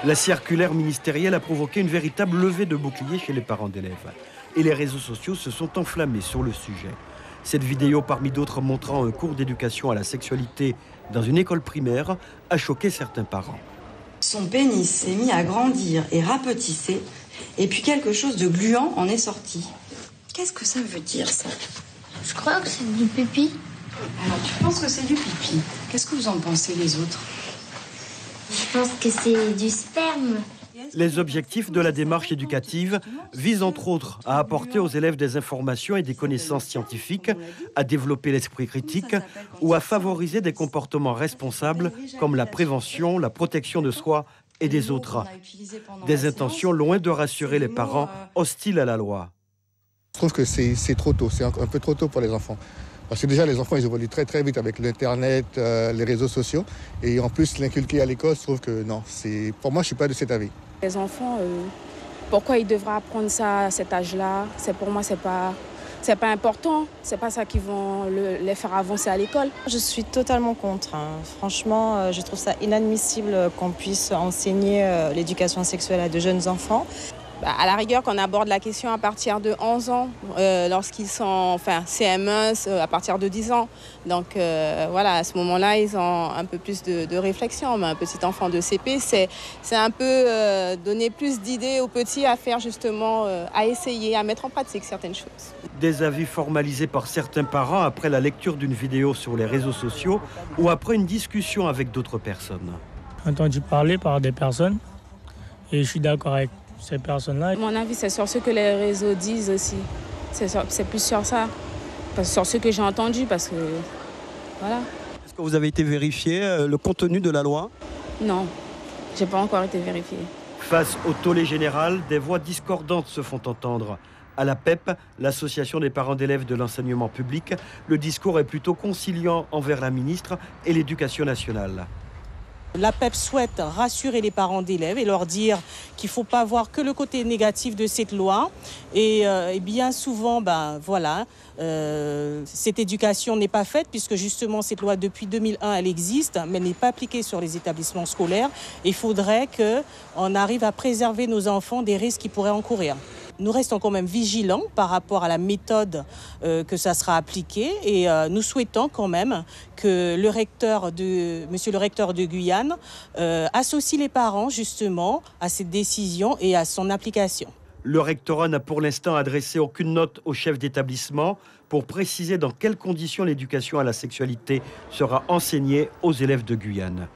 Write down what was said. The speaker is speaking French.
La circulaire ministérielle a provoqué une véritable levée de boucliers chez les parents d'élèves. Et les réseaux sociaux se sont enflammés sur le sujet. Cette vidéo, parmi d'autres montrant un cours d'éducation à la sexualité dans une école primaire, a choqué certains parents. Son pénis s'est mis à grandir et rapetisser, et puis quelque chose de gluant en est sorti. Qu'est-ce que ça veut dire, ça? Je crois que c'est du pipi. Alors, tu penses que c'est du pipi? Qu'est-ce que vous en pensez, les autres? Je pense que c'est du sperme. Les objectifs de la démarche éducative visent entre autres à apporter aux élèves des informations et des connaissances scientifiques, à développer l'esprit critique ou à favoriser des comportements responsables comme la prévention, la protection de soi et des autres. Des intentions loin de rassurer les parents hostiles à la loi. Je trouve que c'est trop tôt, c'est un peu trop tôt pour les enfants. Parce que déjà, les enfants, ils évoluent très très vite avec l'Internet, les réseaux sociaux. Et en plus, l'inculquer à l'école, je trouve que non. Pour moi, je ne suis pas de cet avis. Les enfants, pourquoi ils devraient apprendre ça à cet âge-là? Pour moi, c'est pas important. C'est pas ça qui vont les faire avancer à l'école. Je suis totalement contre. Franchement, je trouve ça inadmissible qu'on puisse enseigner l'éducation sexuelle à de jeunes enfants. À la rigueur, qu'on aborde la question à partir de 11 ans, lorsqu'ils sont CM1, à partir de 10 ans. Donc voilà, à ce moment-là, ils ont un peu plus de réflexion. Mais un petit enfant de CP, c'est un peu donner plus d'idées aux petits à faire justement, à essayer, à mettre en pratique certaines choses. Des avis formalisés par certains parents après la lecture d'une vidéo sur les réseaux sociaux ou après une discussion avec d'autres personnes. J'ai entendu parler par des personnes et je suis d'accord avec ces personnes-là. Mon avis, c'est sur ce que les réseaux disent aussi. C'est plus sur ça. Sur ce que j'ai entendu, parce que voilà. Est-ce que vous avez été vérifié le contenu de la loi? Non, j'ai pas encore été vérifié. Face au tollé général, des voix discordantes se font entendre. À la PEP, l'association des parents d'élèves de l'enseignement public, le discours est plutôt conciliant envers la ministre et l'Éducation nationale. La PEP souhaite rassurer les parents d'élèves et leur dire qu'il ne faut pas voir que le côté négatif de cette loi. Et bien souvent, cette éducation n'est pas faite puisque justement cette loi depuis 2001, elle existe, mais elle n'est pas appliquée sur les établissements scolaires. Il faudrait qu'on arrive à préserver nos enfants des risques qu'ils pourraient encourir. Nous restons quand même vigilants par rapport à la méthode que ça sera appliqué et nous souhaitons quand même que monsieur le recteur de Guyane associe les parents justement à cette décision et à son application. Le rectorat n'a pour l'instant adressé aucune note au chef d'établissement pour préciser dans quelles conditions l'éducation à la sexualité sera enseignée aux élèves de Guyane.